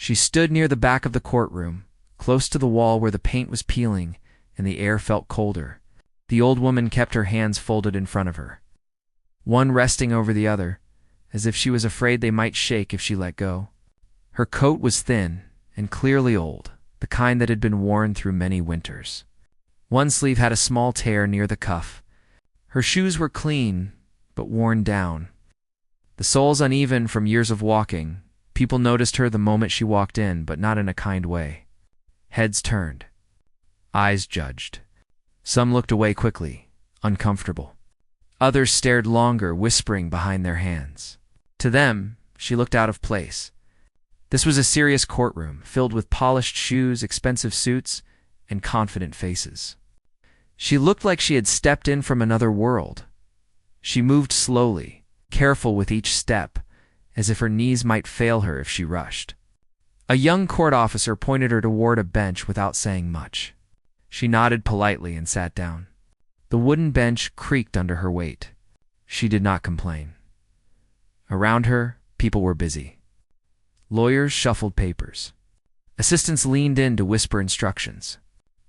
She stood near the back of the courtroom, close to the wall where the paint was peeling and the air felt colder. The old woman kept her hands folded in front of her, one resting over the other, as if she was afraid they might shake if she let go. Her coat was thin and clearly old, the kind that had been worn through many winters. One sleeve had a small tear near the cuff. Her shoes were clean, but worn down, the soles uneven from years of walking. People noticed her the moment she walked in, but not in a kind way. Heads turned. Eyes judged. Some looked away quickly, uncomfortable. Others stared longer, whispering behind their hands. To them, she looked out of place. This was a serious courtroom, filled with polished shoes, expensive suits, and confident faces. She looked like she had stepped in from another world. She moved slowly, careful with each step, as if her knees might fail her if she rushed. A young court officer pointed her toward a bench without saying much. She nodded politely and sat down. The wooden bench creaked under her weight. She did not complain. Around her, people were busy. Lawyers shuffled papers. Assistants leaned in to whisper instructions.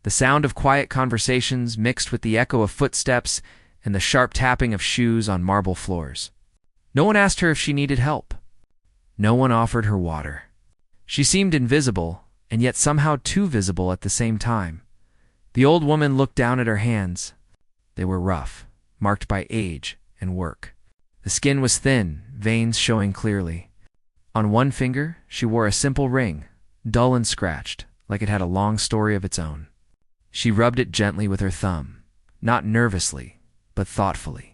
The sound of quiet conversations mixed with the echo of footsteps and the sharp tapping of shoes on marble floors. No one asked her if she needed help. No one offered her water. She seemed invisible, and yet somehow too visible at the same time. The old woman looked down at her hands. They were rough, marked by age and work. The skin was thin, veins showing clearly. On one finger, she wore a simple ring, dull and scratched, like it had a long story of its own. She rubbed it gently with her thumb, not nervously, but thoughtfully.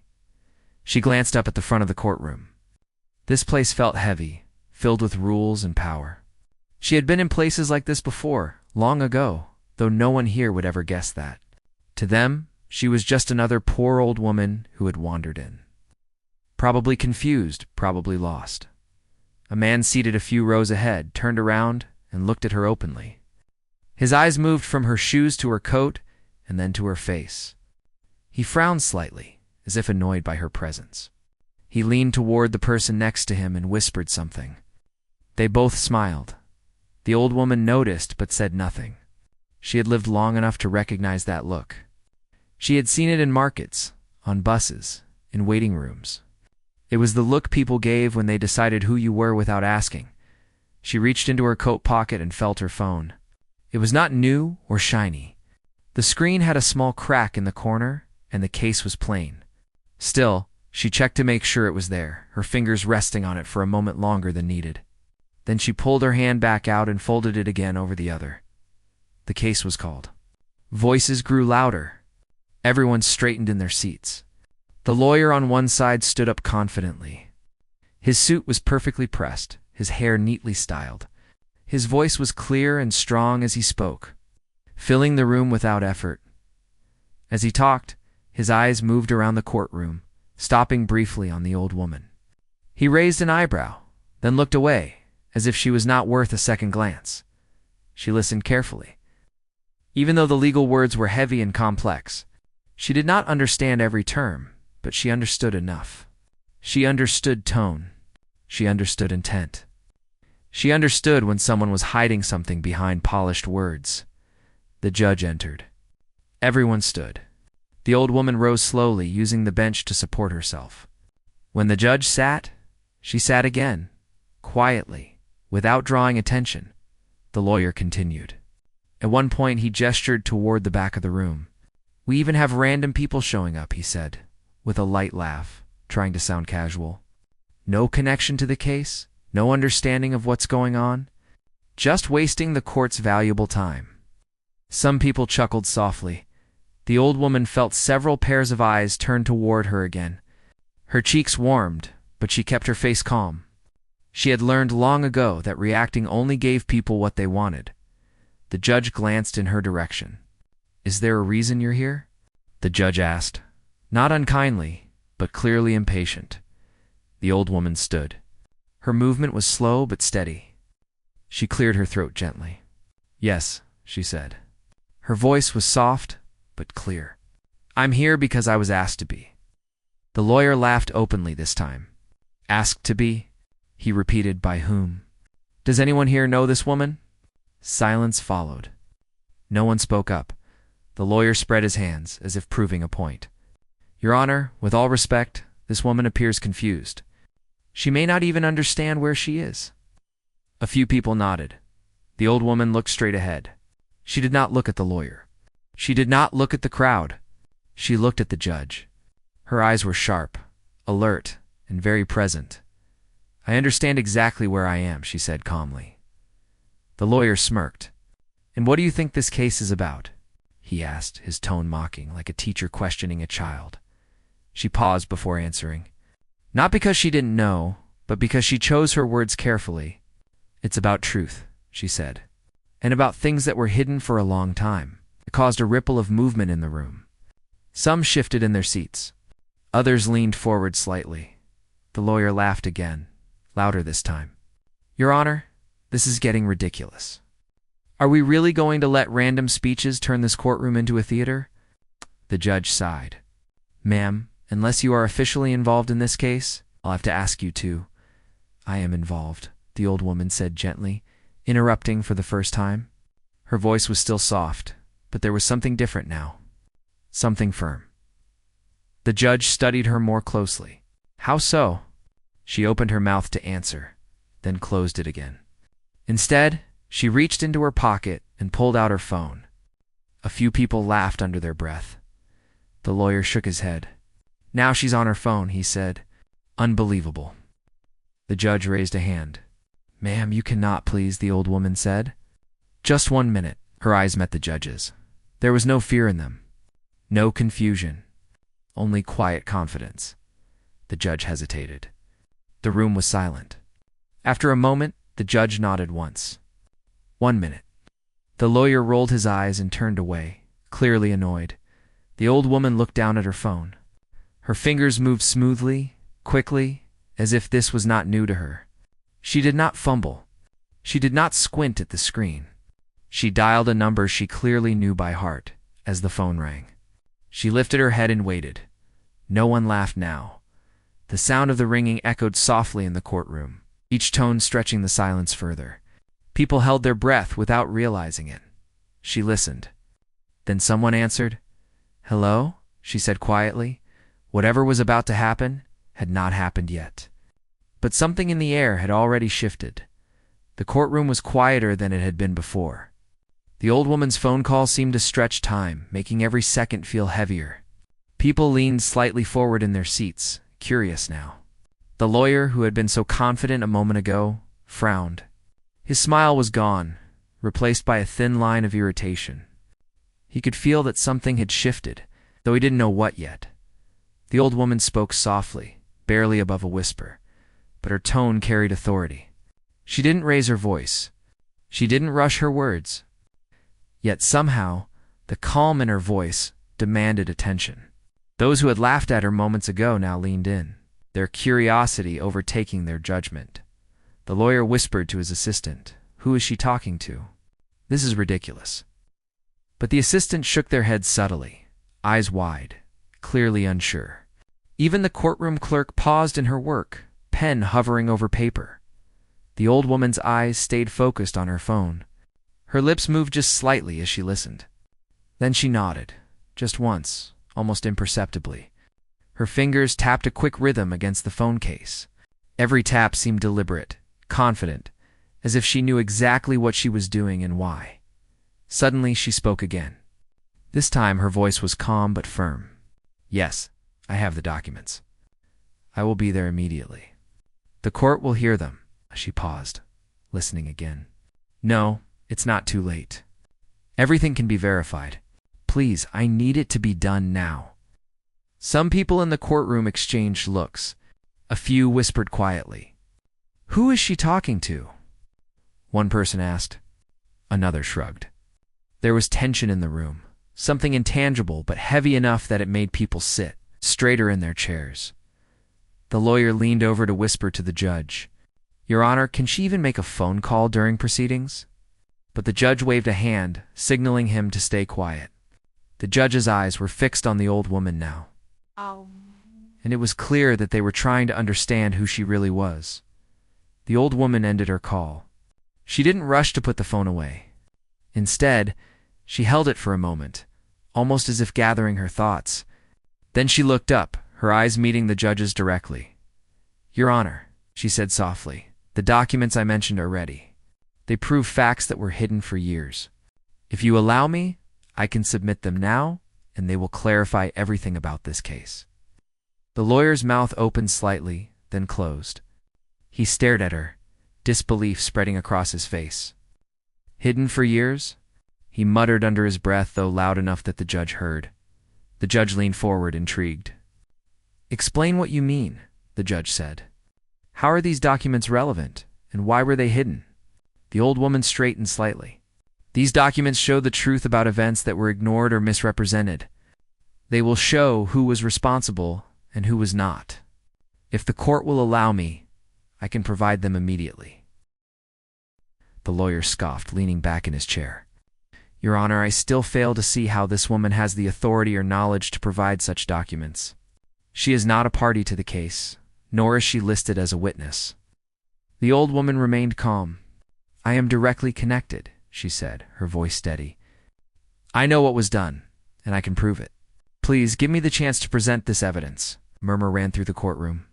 She glanced up at the front of the courtroom. This place felt heavy, filled with rules and power. She had been in places like this before, long ago, though no one here would ever guess that. To them, she was just another poor old woman who had wandered in. Probably confused, probably lost. A man seated a few rows ahead turned around and looked at her openly. His eyes moved from her shoes to her coat and then to her face. He frowned slightly, as if annoyed by her presence. He leaned toward the person next to him and whispered something. They both smiled. The old woman noticed but said nothing. She had lived long enough to recognize that look. She had seen it in markets, on buses, in waiting rooms. It was the look people gave when they decided who you were without asking. She reached into her coat pocket and felt her phone. It was not new or shiny. The screen had a small crack in the corner, and the case was plain. Still, she checked to make sure it was there, her fingers resting on it for a moment longer than needed. Then she pulled her hand back out and folded it again over the other. The case was called. Voices grew louder. Everyone straightened in their seats. The lawyer on one side stood up confidently. His suit was perfectly pressed, his hair neatly styled. His voice was clear and strong as he spoke, filling the room without effort. As he talked, his eyes moved around the courtroom, stopping briefly on the old woman. He raised an eyebrow, then looked away, as if she was not worth a second glance. She listened carefully. Even though the legal words were heavy and complex, she did not understand every term, but she understood enough. She understood tone. She understood intent. She understood when someone was hiding something behind polished words. The judge entered. Everyone stood. The old woman rose slowly, using the bench to support herself. When the judge sat, she sat again, quietly, without drawing attention. The lawyer continued. At one point, he gestured toward the back of the room. "We even have random people showing up," he said, with a light laugh, trying to sound casual. No connection to the case, no understanding of what's going on, just wasting the court's valuable time. Some people chuckled softly. The old woman felt several pairs of eyes turned toward her again. Her cheeks warmed, but she kept her face calm. She had learned long ago that reacting only gave people what they wanted. The judge glanced in her direction. "Is there a reason you're here?" the judge asked, not unkindly, but clearly impatient. The old woman stood. Her movement was slow but steady. She cleared her throat gently. "Yes," she said. Her voice was soft but clear. "I'm here because I was asked to be." The lawyer laughed openly this time. "Asked to be?" he repeated. "By whom?" Does anyone here know this woman? Silence followed. No one spoke up. The lawyer spread his hands, as if proving a point. Your Honor, with all respect, this woman appears confused. She may not even understand where she is. A few people nodded. The old woman looked straight ahead. She did not look at the lawyer. She did not look at the crowd. She looked at the judge. Her eyes were sharp, alert, and very present. I understand exactly where I am, she said calmly. The lawyer smirked. And what do you think this case is about? He asked, his tone mocking, like a teacher questioning a child. She paused before answering. Not because she didn't know, but because she chose her words carefully. It's about truth, she said, and about things that were hidden for a long time. It caused a ripple of movement in the room. Some shifted in their seats. Others leaned forward slightly. The lawyer laughed again, louder this time. Your Honor, this is getting ridiculous. Are we really going to let random speeches turn this courtroom into a theater? The judge sighed. Ma'am, unless you are officially involved in this case, I'll have to ask you to. I am involved, the old woman said gently, interrupting for the first time. Her voice was still soft, but there was something different now. Something firm. The judge studied her more closely. How so? She opened her mouth to answer, then closed it again. Instead, she reached into her pocket and pulled out her phone. A few people laughed under their breath. The lawyer shook his head. Now she's on her phone, he said. Unbelievable. The judge raised a hand. Ma'am, you cannot, please, the old woman said. Just 1 minute. Her eyes met the judge's. There was no fear in them. No confusion. Only quiet confidence. The judge hesitated. The room was silent. After a moment, the judge nodded once. 1 minute. The lawyer rolled his eyes and turned away, clearly annoyed. The old woman looked down at her phone. Her fingers moved smoothly, quickly, as if this was not new to her. She did not fumble. She did not squint at the screen. She dialed a number she clearly knew by heart as the phone rang. She lifted her head and waited. No one laughed now. The sound of the ringing echoed softly in the courtroom, each tone stretching the silence further. People held their breath without realizing it. She listened. Then someone answered. Hello? She said quietly. Whatever was about to happen had not happened yet. But something in the air had already shifted. The courtroom was quieter than it had been before. The old woman's phone call seemed to stretch time, making every second feel heavier. People leaned slightly forward in their seats, curious now. The lawyer, who had been so confident a moment ago, frowned. His smile was gone, replaced by a thin line of irritation. He could feel that something had shifted, though he didn't know what yet. The old woman spoke softly, barely above a whisper, but her tone carried authority. She didn't raise her voice. She didn't rush her words. Yet somehow, the calm in her voice demanded attention. Those who had laughed at her moments ago now leaned in, their curiosity overtaking their judgment. The lawyer whispered to his assistant, Who is she talking to? This is ridiculous. But the assistant shook their heads subtly, eyes wide, clearly unsure. Even the courtroom clerk paused in her work, pen hovering over paper. The old woman's eyes stayed focused on her phone. Her lips moved just slightly as she listened. Then she nodded, just once, almost imperceptibly. Her fingers tapped a quick rhythm against the phone case. Every tap seemed deliberate, confident, as if she knew exactly what she was doing and why. Suddenly she spoke again. This time her voice was calm but firm. Yes, I have the documents. I will be there immediately. The court will hear them. She paused, listening again. No, it's not too late. Everything can be verified. Please, I need it to be done now. Some people in the courtroom exchanged looks. A few whispered quietly. Who is she talking to? One person asked. Another shrugged. There was tension in the room, something intangible but heavy enough that it made people sit straighter in their chairs. The lawyer leaned over to whisper to the judge, Your Honor, can she even make a phone call during proceedings? But the judge waved a hand, signaling him to stay quiet. The judge's eyes were fixed on the old woman now. And it was clear that they were trying to understand who she really was. The old woman ended her call. She didn't rush to put the phone away. Instead, she held it for a moment, almost as if gathering her thoughts. Then she looked up, her eyes meeting the judge's directly. "Your Honor," she said softly, "the documents I mentioned are ready. They prove facts that were hidden for years. If you allow me, I can submit them now, and they will clarify everything about this case." The lawyer's mouth opened slightly, then closed. He stared at her, disbelief spreading across his face. "Hidden for years?" he muttered under his breath, though loud enough that the judge heard. The judge leaned forward, intrigued. "Explain what you mean," the judge said. "How are these documents relevant, and why were they hidden?" The old woman straightened slightly. "These documents show the truth about events that were ignored or misrepresented. They will show who was responsible and who was not. If the court will allow me, I can provide them immediately." The lawyer scoffed, leaning back in his chair. "Your Honor, I still fail to see how this woman has the authority or knowledge to provide such documents. She is not a party to the case, nor is she listed as a witness." The old woman remained calm. "I am directly connected," she said, her voice steady. "I know what was done, and I can prove it. Please give me the chance to present this evidence." A murmur ran through the courtroom.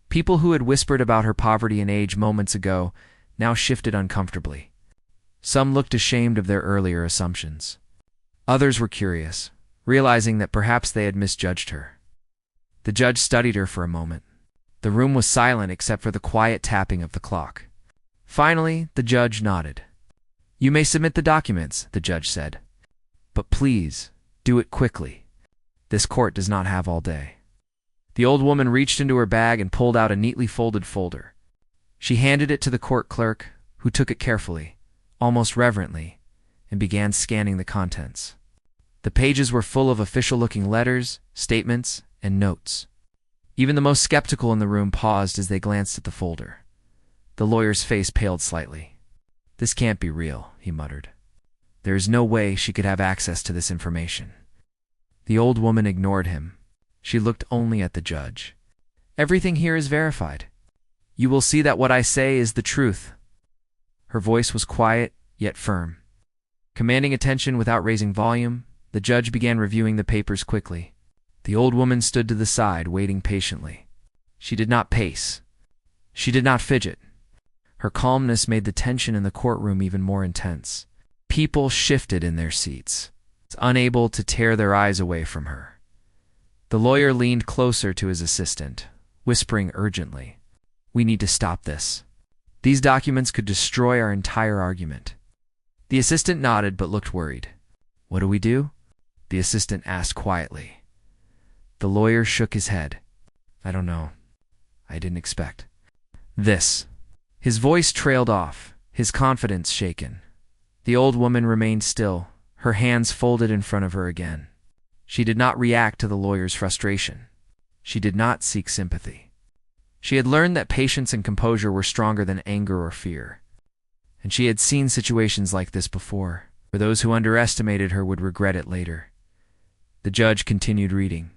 People who had whispered about her poverty and age moments ago now shifted uncomfortably. Some looked ashamed of their earlier assumptions. Others were curious, realizing that perhaps they had misjudged her. The judge studied her for a moment. The room was silent except for the quiet tapping of the clock. Finally, the judge nodded. "You may submit the documents," the judge said. "But please, do it quickly. This court does not have all day." The old woman reached into her bag and pulled out a neatly folded folder. She handed it to the court clerk, who took it carefully, almost reverently, and began scanning the contents. The pages were full of official-looking letters, statements, and notes. Even the most skeptical in the room paused as they glanced at the folder. The lawyer's face paled slightly. "This can't be real," he muttered. "There is no way she could have access to this information." The old woman ignored him. She looked only at the judge. "Everything here is verified. You will see that what I say is the truth." Her voice was quiet, yet firm. Commanding attention without raising volume, the judge began reviewing the papers quickly. The old woman stood to the side, waiting patiently. She did not pace. She did not fidget. Her calmness made the tension in the courtroom even more intense. People shifted in their seats, unable to tear their eyes away from her. The lawyer leaned closer to his assistant, whispering urgently, "We need to stop this. These documents could destroy our entire argument." The assistant nodded but looked worried. "What do we do?" the assistant asked quietly. The lawyer shook his head. "I don't know. I didn't expect this." His voice trailed off, his confidence shaken. The old woman remained still, her hands folded in front of her again. She did not react to the lawyer's frustration. She did not seek sympathy. She had learned that patience and composure were stronger than anger or fear. And she had seen situations like this before, where those who underestimated her would regret it later. The judge continued reading.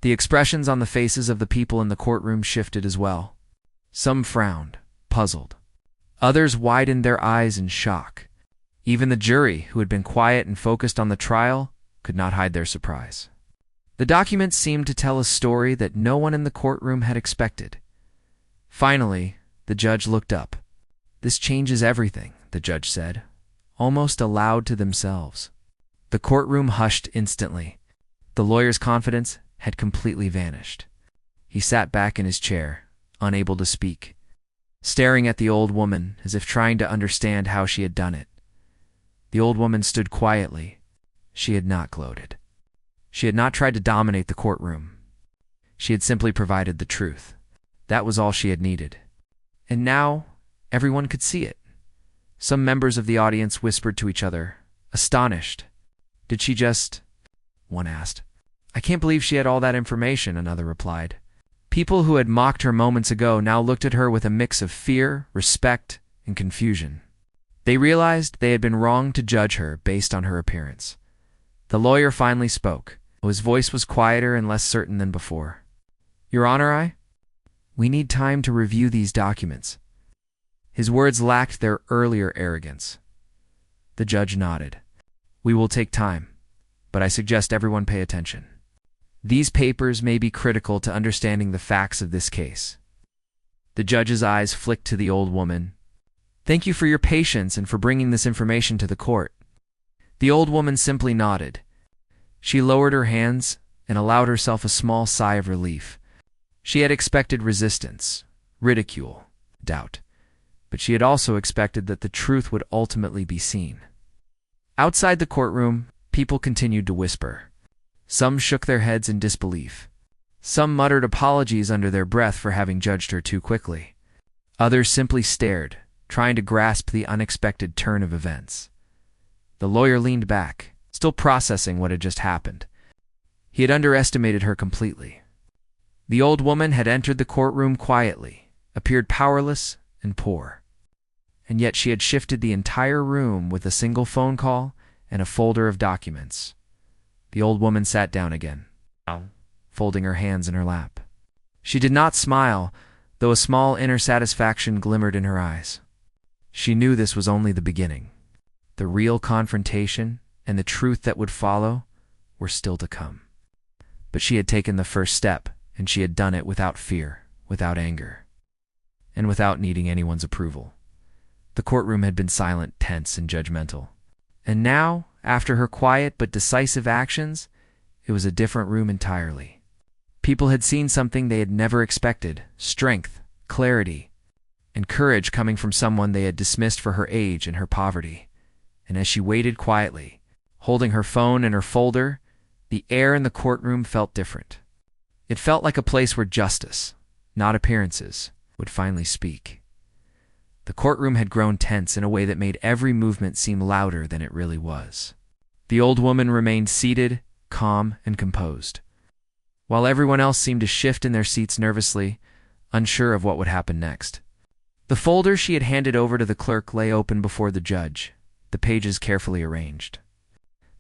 The expressions on the faces of the people in the courtroom shifted as well. Some frowned, puzzled. Others widened their eyes in shock. Even the jury, who had been quiet and focused on the trial, could not hide their surprise. The documents seemed to tell a story that no one in the courtroom had expected. Finally, the judge looked up. "This changes everything," the judge said, almost aloud to themselves. The courtroom hushed instantly. The lawyer's confidence had completely vanished. He sat back in his chair, unable to speak, staring at the old woman as if trying to understand how she had done it. The old woman stood quietly. She had not gloated. She had not tried to dominate the courtroom. She had simply provided the truth. That was all she had needed. And now, everyone could see it. Some members of the audience whispered to each other, astonished. "Did she just—" one asked. "I can't believe she had all that information," another replied. People who had mocked her moments ago now looked at her with a mix of fear, respect, and confusion. They realized they had been wrong to judge her based on her appearance. The lawyer finally spoke. His voice was quieter and less certain than before. "Your Honor, we need time to review these documents." His words lacked their earlier arrogance. The judge nodded. "We will take time, but I suggest everyone pay attention. These papers may be critical to understanding the facts of this case." The judge's eyes flicked to the old woman. "Thank you for your patience and for bringing this information to the court." The old woman simply nodded. She lowered her hands and allowed herself a small sigh of relief. She had expected resistance, ridicule, doubt, but she had also expected that the truth would ultimately be seen. Outside the courtroom, people continued to whisper. Some shook their heads in disbelief. Some muttered apologies under their breath for having judged her too quickly. Others simply stared, trying to grasp the unexpected turn of events. The lawyer leaned back, still processing what had just happened. He had underestimated her completely. The old woman had entered the courtroom quietly, appeared powerless and poor. And yet she had shifted the entire room with a single phone call and a folder of documents. The old woman sat down again, folding her hands in her lap. She did not smile, though a small inner satisfaction glimmered in her eyes. She knew this was only the beginning. The real confrontation and the truth that would follow were still to come. But she had taken the first step, and she had done it without fear, without anger, and without needing anyone's approval. The courtroom had been silent, tense, and judgmental. And now, after her quiet but decisive actions, it was a different room entirely. People had seen something they had never expected: strength, clarity, and courage coming from someone they had dismissed for her age and her poverty. And as she waited quietly, holding her phone and her folder, the air in the courtroom felt different. It felt like a place where justice, not appearances, would finally speak. The courtroom had grown tense in a way that made every movement seem louder than it really was. The old woman remained seated, calm, and composed, while everyone else seemed to shift in their seats nervously, unsure of what would happen next. The folder she had handed over to the clerk lay open before the judge, the pages carefully arranged.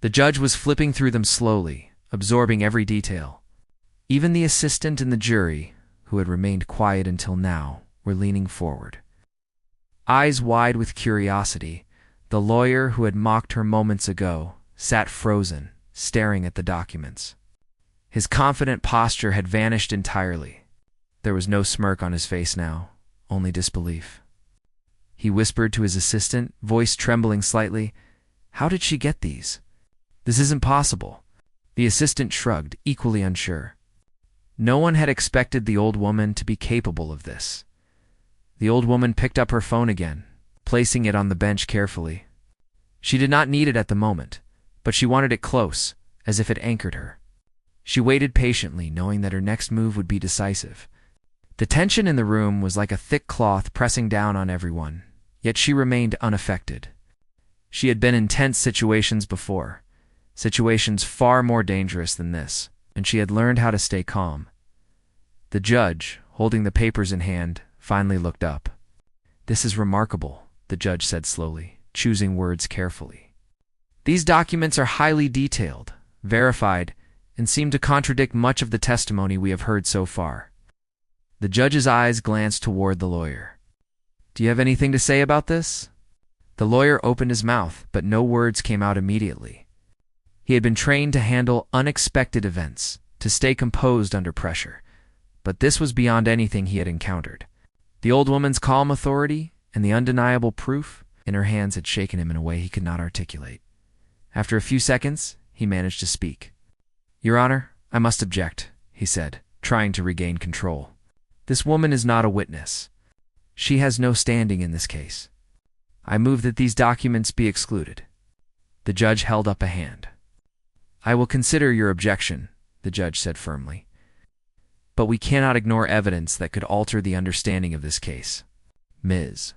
The judge was flipping through them slowly, absorbing every detail. Even the assistant and the jury, who had remained quiet until now, were leaning forward. Eyes wide with curiosity, the lawyer who had mocked her moments ago sat frozen, staring at the documents. His confident posture had vanished entirely. There was no smirk on his face now, only disbelief. He whispered to his assistant, voice trembling slightly, "How did she get these? This isn't possible." The assistant shrugged, equally unsure. No one had expected the old woman to be capable of this. The old woman picked up her phone again, placing it on the bench carefully. She did not need it at the moment, but she wanted it close, as if it anchored her. She waited patiently, knowing that her next move would be decisive. The tension in the room was like a thick cloth pressing down on everyone, yet she remained unaffected. She had been in tense situations before, situations far more dangerous than this, and she had learned how to stay calm. The judge, holding the papers in hand, finally looked up. "This is remarkable," the judge said slowly, choosing words carefully. "These documents are highly detailed, verified, and seem to contradict much of the testimony we have heard so far." The judge's eyes glanced toward the lawyer. "Do you have anything to say about this?" The lawyer opened his mouth, but no words came out immediately. He had been trained to handle unexpected events, to stay composed under pressure, but this was beyond anything he had encountered. The old woman's calm authority and the undeniable proof in her hands had shaken him in a way he could not articulate. After a few seconds, he managed to speak. "Your Honor, I must object," he said, trying to regain control. "This woman is not a witness. She has no standing in this case. I move that these documents be excluded." The judge held up a hand. "I will consider your objection," the judge said firmly. "But we cannot ignore evidence that could alter the understanding of this case. Ms."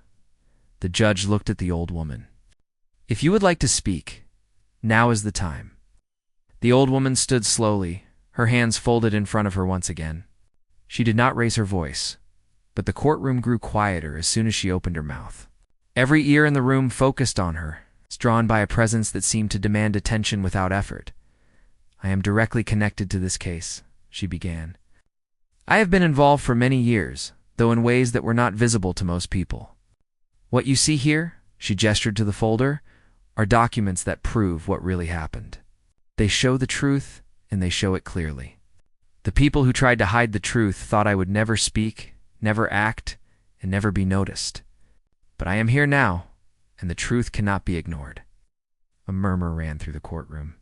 The judge looked at the old woman. "If you would like to speak, now is the time." The old woman stood slowly, her hands folded in front of her once again. She did not raise her voice, but the courtroom grew quieter as soon as she opened her mouth. Every ear in the room focused on her, drawn by a presence that seemed to demand attention without effort. "I am directly connected to this case," she began. "I have been involved for many years, though in ways that were not visible to most people. What you see here, she gestured to the folder, are documents that prove what really happened. They show the truth, and they show it clearly. The people who tried to hide the truth thought I would never speak, never act, and never be noticed. But I am here now, and the truth cannot be ignored. A murmur ran through the courtroom.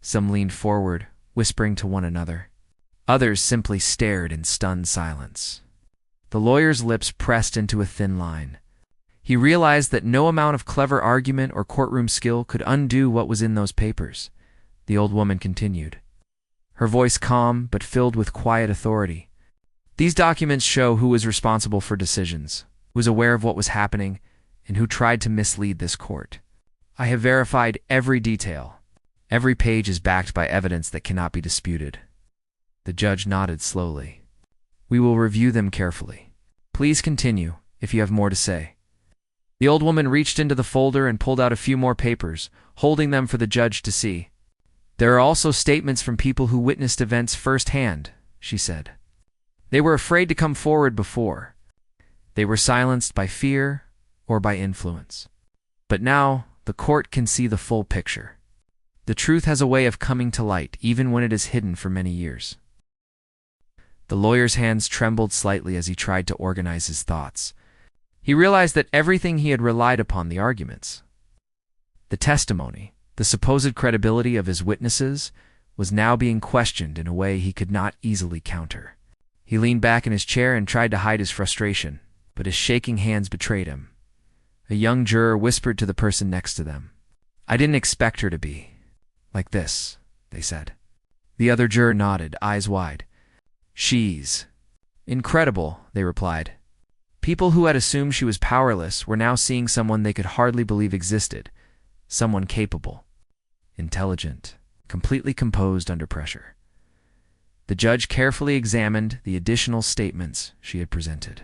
Some leaned forward, whispering to one another. Others simply stared in stunned silence. The lawyer's lips pressed into a thin line. He realized that no amount of clever argument or courtroom skill could undo what was in those papers. The old woman continued, her voice calm but filled with quiet authority. These documents show who was responsible for decisions, who was aware of what was happening, and who tried to mislead this court. I have verified every detail. Every page is backed by evidence that cannot be disputed. The judge nodded slowly. We will review them carefully. Please continue, if you have more to say. The old woman reached into the folder and pulled out a few more papers, holding them for the judge to see. There are also statements from people who witnessed events firsthand, she said. They were afraid to come forward before. They were silenced by fear or by influence. But now, the court can see the full picture. The truth has a way of coming to light, even when it is hidden for many years. The lawyer's hands trembled slightly as he tried to organize his thoughts. He realized that everything he had relied upon, the arguments, the testimony, the supposed credibility of his witnesses, was now being questioned in a way he could not easily counter. He leaned back in his chair and tried to hide his frustration, but his shaking hands betrayed him. A young juror whispered to the person next to them. I didn't expect her to be like this, they said. The other juror nodded, eyes wide. She's incredible, they replied. People who had assumed she was powerless were now seeing someone they could hardly believe existed, someone capable, intelligent, completely composed under pressure. The judge carefully examined the additional statements she had presented.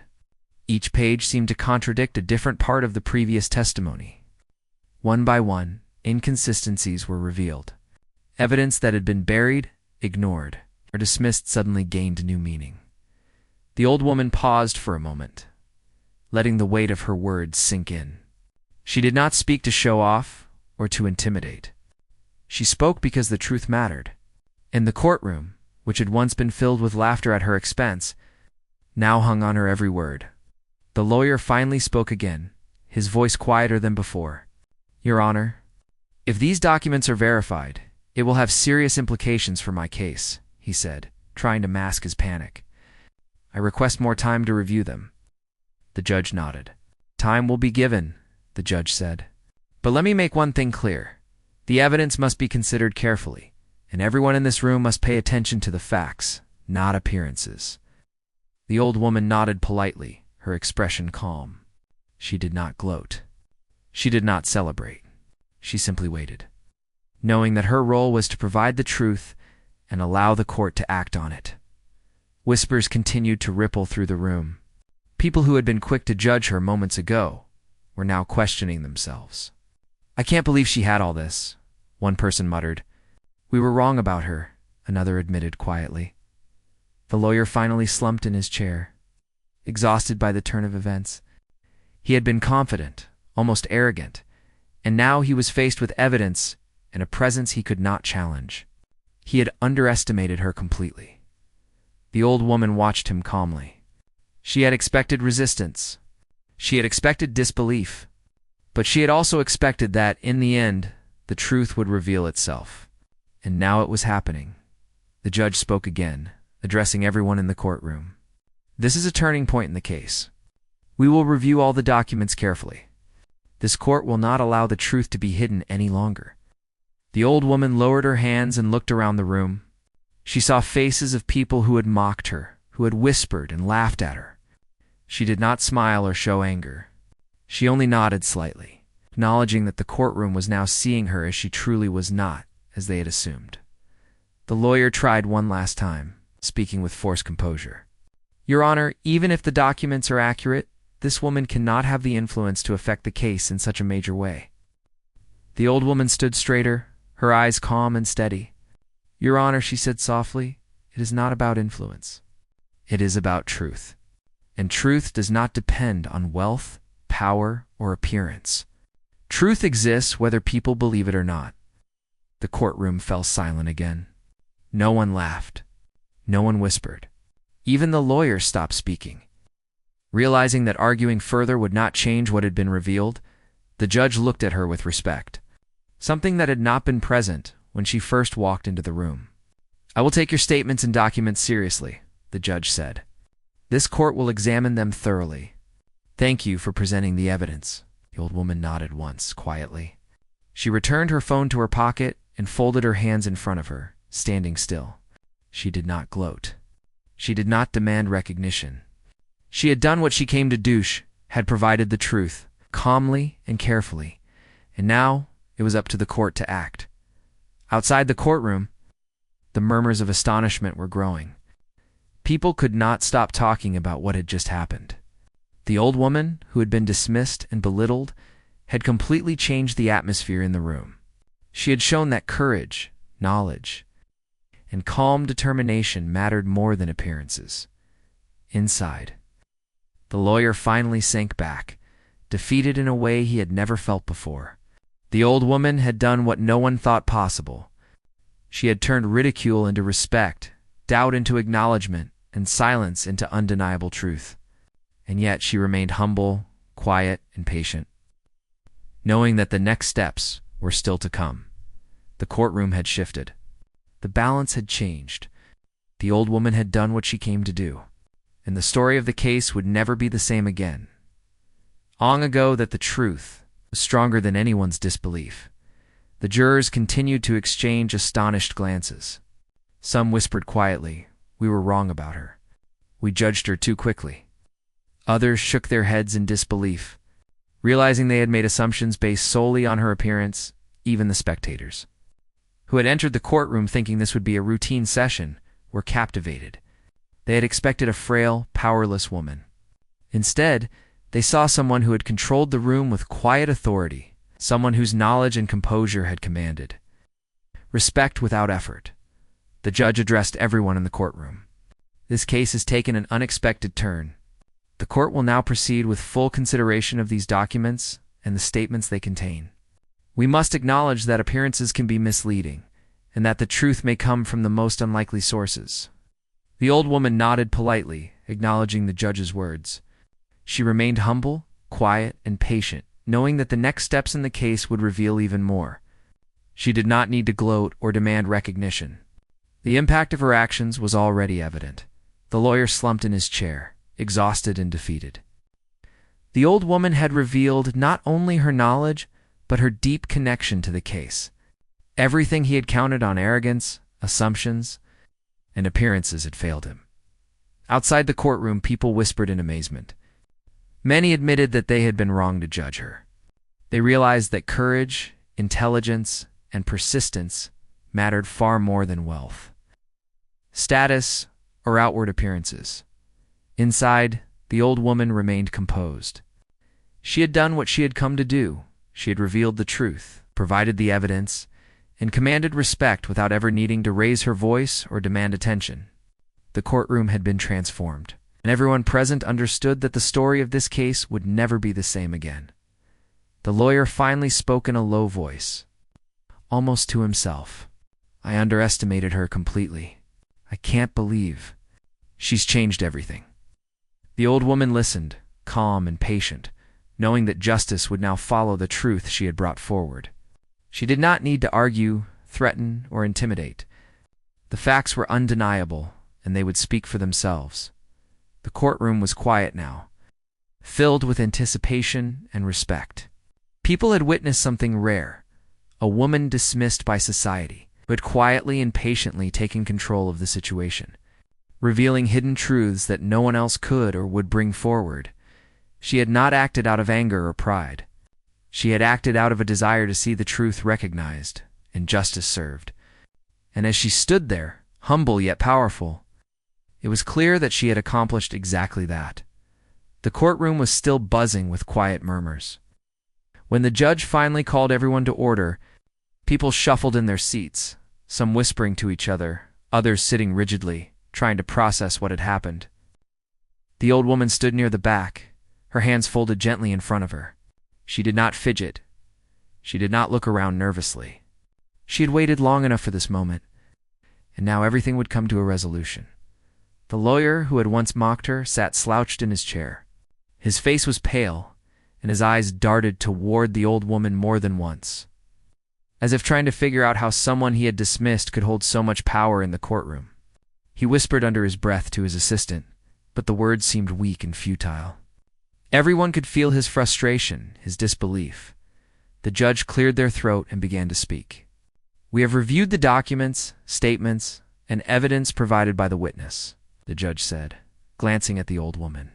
Each page seemed to contradict a different part of the previous testimony. One by one, inconsistencies were revealed. Evidence that had been buried, ignored, or dismissed suddenly gained new meaning. The old woman paused for a moment, letting the weight of her words sink in. She did not speak to show off or to intimidate. She spoke because the truth mattered. In the courtroom, which had once been filled with laughter at her expense, now hung on her every word. The lawyer finally spoke again, his voice quieter than before. Your Honor, if these documents are verified, it will have serious implications for my case, he said, trying to mask his panic. I request more time to review them. The judge nodded. Time will be given, the judge said. But let me make one thing clear. The evidence must be considered carefully, and everyone in this room must pay attention to the facts, not appearances. The old woman nodded politely, her expression calm. She did not gloat. She did not celebrate. She simply waited, knowing that her role was to provide the truth and allow the court to act on it. Whispers continued to ripple through the room. People who had been quick to judge her moments ago were now questioning themselves. I can't believe she had all this, one person muttered. We were wrong about her, another admitted quietly. The lawyer finally slumped in his chair, exhausted by the turn of events. He had been confident, almost arrogant, and now he was faced with evidence and a presence he could not challenge. He had underestimated her completely. The old woman watched him calmly. She had expected resistance. She had expected disbelief. But she had also expected that, in the end, the truth would reveal itself. And now it was happening. The judge spoke again, addressing everyone in the courtroom. This is a turning point in the case. We will review all the documents carefully. This court will not allow the truth to be hidden any longer. The old woman lowered her hands and looked around the room. She saw faces of people who had mocked her, who had whispered and laughed at her. She did not smile or show anger. She only nodded slightly, acknowledging that the courtroom was now seeing her as she truly was not, as they had assumed. The lawyer tried one last time, speaking with forced composure. Your Honor, even if the documents are accurate, this woman cannot have the influence to affect the case in such a major way. The old woman stood straighter, her eyes calm and steady. Your Honor, she said softly, it is not about influence. It is about truth. And truth does not depend on wealth, power or appearance. Truth exists whether people believe it or not. The courtroom fell silent again. No one laughed. No one whispered. Even the lawyer stopped speaking. Realizing that arguing further would not change what had been revealed, the judge looked at her with respect, something that had not been present when she first walked into the room. "I will take your statements and documents seriously," the judge said. "This court will examine them thoroughly. Thank you for presenting the evidence." The old woman nodded once, quietly. She returned her phone to her pocket and folded her hands in front of her, standing still. She did not gloat. She did not demand recognition. She had done what she came to do, had provided the truth, calmly and carefully, and now it was up to the court to act. Outside the courtroom, the murmurs of astonishment were growing. People could not stop talking about what had just happened. The old woman, who had been dismissed and belittled, had completely changed the atmosphere in the room. She had shown that courage, knowledge, and calm determination mattered more than appearances. Inside, the lawyer finally sank back, defeated in a way he had never felt before. The old woman had done what no one thought possible. She had turned ridicule into respect, doubt into acknowledgement, and silence into undeniable truth. And yet she remained humble, quiet, and patient, knowing that the next steps were still to come. The courtroom had shifted. The balance had changed. The old woman had done what she came to do, and the story of the case would never be the same again. Long ago that the truth was stronger than anyone's disbelief. The jurors continued to exchange astonished glances. Some whispered quietly, "We were wrong about her. We judged her too quickly." Others shook their heads in disbelief, realizing they had made assumptions based solely on her appearance. Even the spectators, who had entered the courtroom thinking this would be a routine session, were captivated. They had expected a frail, powerless woman. Instead, they saw someone who had controlled the room with quiet authority, someone whose knowledge and composure had commanded respect without effort. The judge addressed everyone in the courtroom. "This case has taken an unexpected turn. The court will now proceed with full consideration of these documents and the statements they contain. We must acknowledge that appearances can be misleading, and that the truth may come from the most unlikely sources." The old woman nodded politely, acknowledging the judge's words. She remained humble, quiet, and patient, knowing that the next steps in the case would reveal even more. She did not need to gloat or demand recognition. The impact of her actions was already evident. The lawyer slumped in his chair, exhausted and defeated. The old woman had revealed not only her knowledge, but her deep connection to the case. Everything he had counted on, arrogance, assumptions, and appearances, had failed him. Outside the courtroom, people whispered in amazement. Many admitted that they had been wrong to judge her. They realized that courage, intelligence, and persistence mattered far more than wealth, status, or outward appearances. Inside, the old woman remained composed. She had done what she had come to do. She had revealed the truth, provided the evidence, and commanded respect without ever needing to raise her voice or demand attention. The courtroom had been transformed, and everyone present understood that the story of this case would never be the same again. The lawyer finally spoke in a low voice, almost to himself. "I underestimated her completely. I can't believe. She's changed everything." The old woman listened, calm and patient, knowing that justice would now follow the truth she had brought forward. She did not need to argue, threaten, or intimidate. The facts were undeniable, and they would speak for themselves. The courtroom was quiet now, filled with anticipation and respect. People had witnessed something rare, a woman dismissed by society, but quietly and patiently taking control of the situation, revealing hidden truths that no one else could or would bring forward. She had not acted out of anger or pride. She had acted out of a desire to see the truth recognized and justice served. And as she stood there, humble yet powerful, it was clear that she had accomplished exactly that. The courtroom was still buzzing with quiet murmurs. When the judge finally called everyone to order, people shuffled in their seats, some whispering to each other, others sitting rigidly, trying to process what had happened. The old woman stood near the back, her hands folded gently in front of her. She did not fidget. She did not look around nervously. She had waited long enough for this moment, and now everything would come to a resolution. The lawyer who had once mocked her sat slouched in his chair. His face was pale, and his eyes darted toward the old woman more than once, as if trying to figure out how someone he had dismissed could hold so much power in the courtroom. He whispered under his breath to his assistant, but the words seemed weak and futile. Everyone could feel his frustration, his disbelief. The judge cleared their throat and began to speak. "We have reviewed the documents, statements, and evidence provided by the witness," the judge said, glancing at the old woman.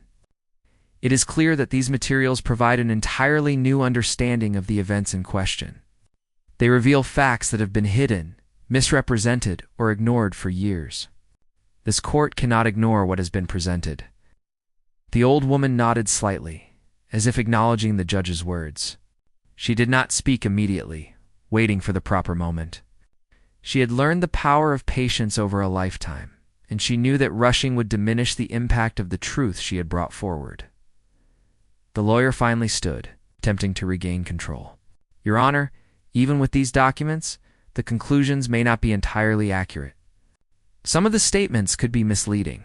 "It is clear that these materials provide an entirely new understanding of the events in question. They reveal facts that have been hidden, misrepresented, or ignored for years. This court cannot ignore what has been presented." The old woman nodded slightly, as if acknowledging the judge's words. She did not speak immediately, waiting for the proper moment. She had learned the power of patience over a lifetime, and she knew that rushing would diminish the impact of the truth she had brought forward. The lawyer finally stood, attempting to regain control. "Your Honor, even with these documents, the conclusions may not be entirely accurate. Some of the statements could be misleading.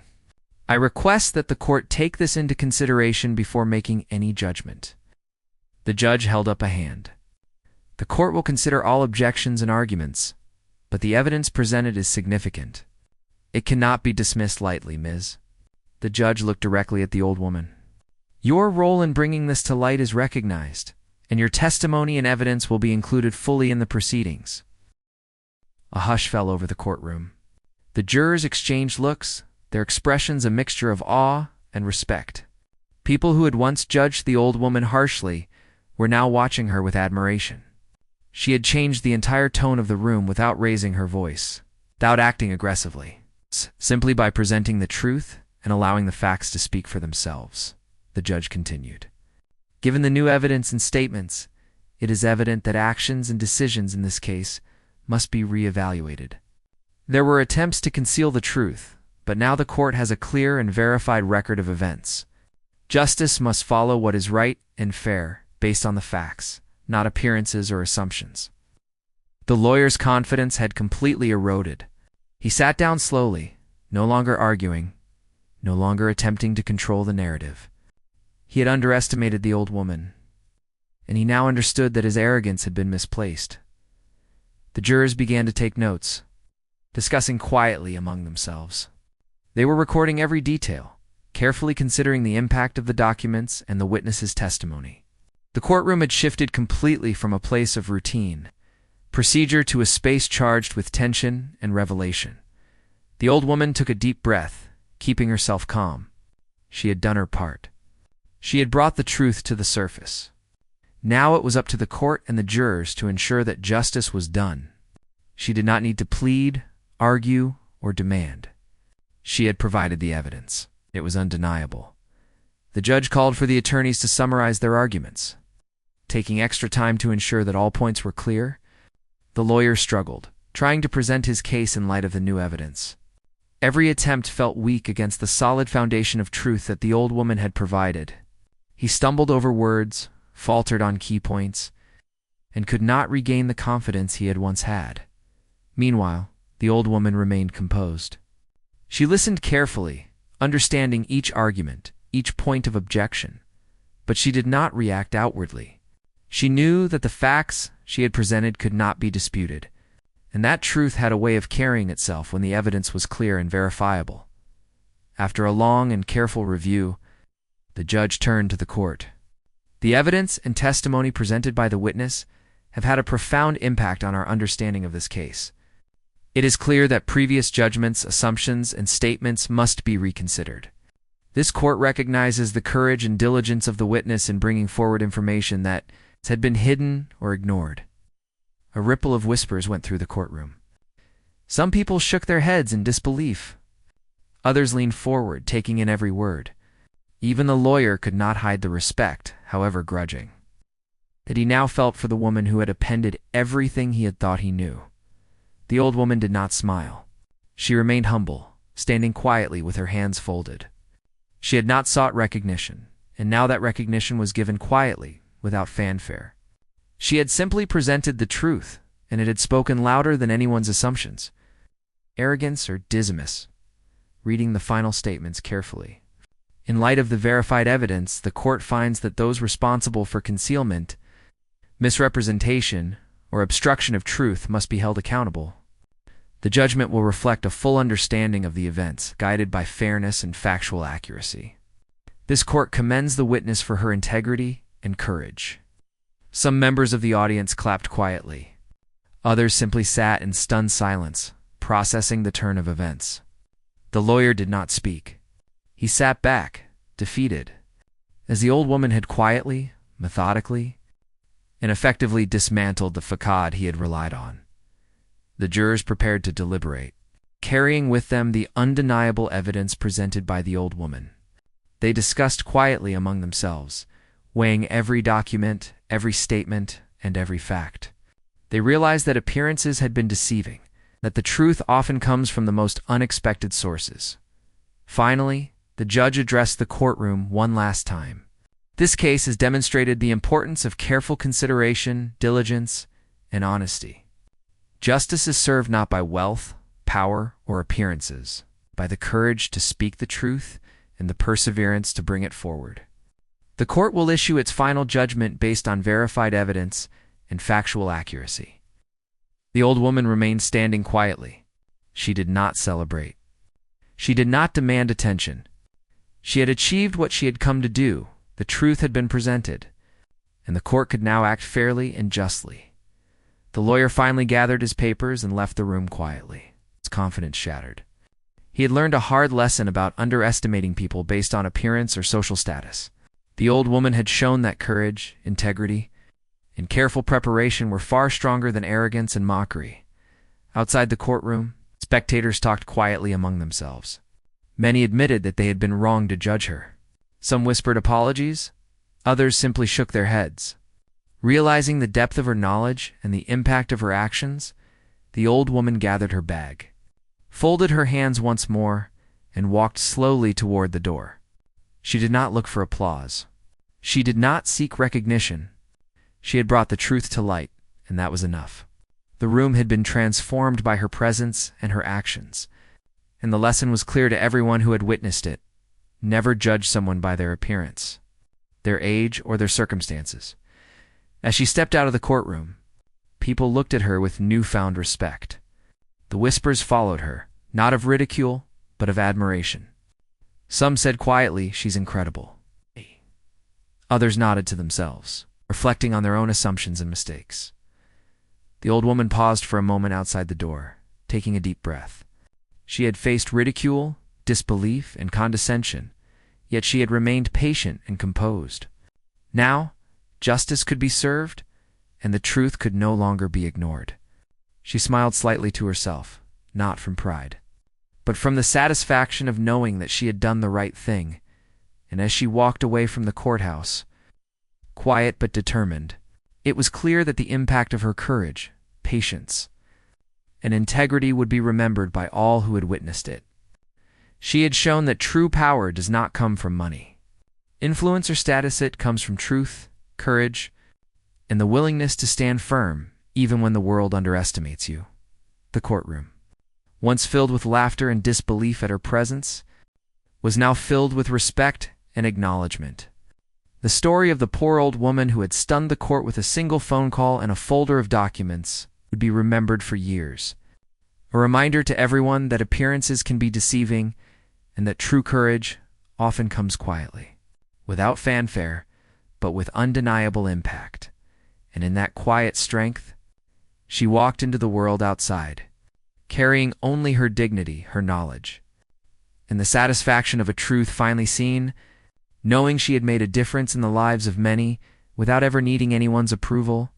I request that the court take this into consideration before making any judgment." The judge held up a hand. "The court will consider all objections and arguments, but the evidence presented is significant. It cannot be dismissed lightly, Ms." The judge looked directly at the old woman. "Your role in bringing this to light is recognized, and your testimony and evidence will be included fully in the proceedings." A hush fell over the courtroom. The jurors exchanged looks, their expressions a mixture of awe and respect. People who had once judged the old woman harshly were now watching her with admiration. She had changed the entire tone of the room without raising her voice, without acting aggressively, simply by presenting the truth and allowing the facts to speak for themselves. The judge continued. "Given the new evidence and statements, it is evident that actions and decisions in this case must be reevaluated. There were attempts to conceal the truth, but now the court has a clear and verified record of events. Justice must follow what is right and fair based on the facts, not appearances or assumptions." The lawyer's confidence had completely eroded. He sat down slowly, no longer arguing, no longer attempting to control the narrative. He had underestimated the old woman, and he now understood that his arrogance had been misplaced. The jurors began to take notes, discussing quietly among themselves. They were recording every detail, carefully considering the impact of the documents and the witness's testimony. The courtroom had shifted completely from a place of routine, procedure to a space charged with tension and revelation. The old woman took a deep breath, keeping herself calm. She had done her part. She had brought the truth to the surface. Now it was up to the court and the jurors to ensure that justice was done. She did not need to plead, argue, or demand. She had provided the evidence. It was undeniable. The judge called for the attorneys to summarize their arguments. Taking extra time to ensure that all points were clear, the lawyer struggled, trying to present his case in light of the new evidence. Every attempt felt weak against the solid foundation of truth that the old woman had provided. He stumbled over words, faltered on key points, and could not regain the confidence he had once had. Meanwhile, the old woman remained composed. She listened carefully, understanding each argument, each point of objection, but she did not react outwardly. She knew that the facts she had presented could not be disputed, and that truth had a way of carrying itself when the evidence was clear and verifiable. After a long and careful review, the judge turned to the court. "The evidence and testimony presented by the witness have had a profound impact on our understanding of this case. It is clear that previous judgments, assumptions, and statements must be reconsidered. This court recognizes the courage and diligence of the witness in bringing forward information that had been hidden or ignored." A ripple of whispers went through the courtroom. Some people shook their heads in disbelief. Others leaned forward, taking in every word. Even the lawyer could not hide the respect, however grudging, that he now felt for the woman who had appended everything he had thought he knew. The old woman did not smile. She remained humble, standing quietly with her hands folded. She had not sought recognition, and now that recognition was given quietly, without fanfare. She had simply presented the truth, and it had spoken louder than anyone's assumptions. Arrogance or dismiss? Reading the final statements carefully. In light of the verified evidence, the court finds that those responsible for concealment, misrepresentation, or obstruction of truth must be held accountable. The judgment will reflect a full understanding of the events, guided by fairness and factual accuracy. This court commends the witness for her integrity and courage. Some members of the audience clapped quietly. Others simply sat in stunned silence, processing the turn of events. The lawyer did not speak. He sat back, defeated, as the old woman had quietly, methodically, and effectively dismantled the facade he had relied on. The jurors prepared to deliberate, carrying with them the undeniable evidence presented by the old woman. They discussed quietly among themselves, weighing every document, every statement, and every fact. They realized that appearances had been deceiving, that the truth often comes from the most unexpected sources. Finally, the judge addressed the courtroom one last time. This case has demonstrated the importance of careful consideration, diligence, and honesty. Justice is served not by wealth, power, or appearances, by the courage to speak the truth and the perseverance to bring it forward. The court will issue its final judgment based on verified evidence and factual accuracy. The old woman remained standing quietly. She did not celebrate. She did not demand attention. She had achieved what she had come to do. The truth had been presented, and the court could now act fairly and justly. The lawyer finally gathered his papers and left the room quietly, his confidence shattered. He had learned a hard lesson about underestimating people based on appearance or social status. The old woman had shown that courage, integrity, and careful preparation were far stronger than arrogance and mockery. Outside the courtroom, spectators talked quietly among themselves. Many admitted that they had been wrong to judge her. Some whispered apologies, others simply shook their heads. Realizing the depth of her knowledge and the impact of her actions, the old woman gathered her bag, folded her hands once more, and walked slowly toward the door. She did not look for applause. She did not seek recognition. She had brought the truth to light, and that was enough. The room had been transformed by her presence and her actions, and the lesson was clear to everyone who had witnessed it. Never judge someone by their appearance, their age, or their circumstances. As she stepped out of the courtroom, people looked at her with newfound respect. The whispers followed her, not of ridicule, but of admiration. Some said quietly, "She's incredible." Others nodded to themselves, reflecting on their own assumptions and mistakes. The old woman paused for a moment outside the door, taking a deep breath. She had faced ridicule, disbelief, and condescension, yet she had remained patient and composed. Now, justice could be served, and the truth could no longer be ignored. She smiled slightly to herself, not from pride, but from the satisfaction of knowing that she had done the right thing, and as she walked away from the courthouse, quiet but determined, it was clear that the impact of her courage, patience, and integrity would be remembered by all who had witnessed it. She had shown that true power does not come from money, influence, or status. It comes from truth, courage, and the willingness to stand firm even when the world underestimates you. The courtroom, once filled with laughter and disbelief at her presence, was now filled with respect and acknowledgement. The story of the poor old woman who had stunned the court with a single phone call and a folder of documents would be remembered for years. A reminder to everyone that appearances can be deceiving and that true courage often comes quietly, without fanfare, but with undeniable impact. And in that quiet strength, she walked into the world outside, carrying only her dignity, her knowledge, and the satisfaction of a truth finally seen, knowing she had made a difference in the lives of many without ever needing anyone's approval.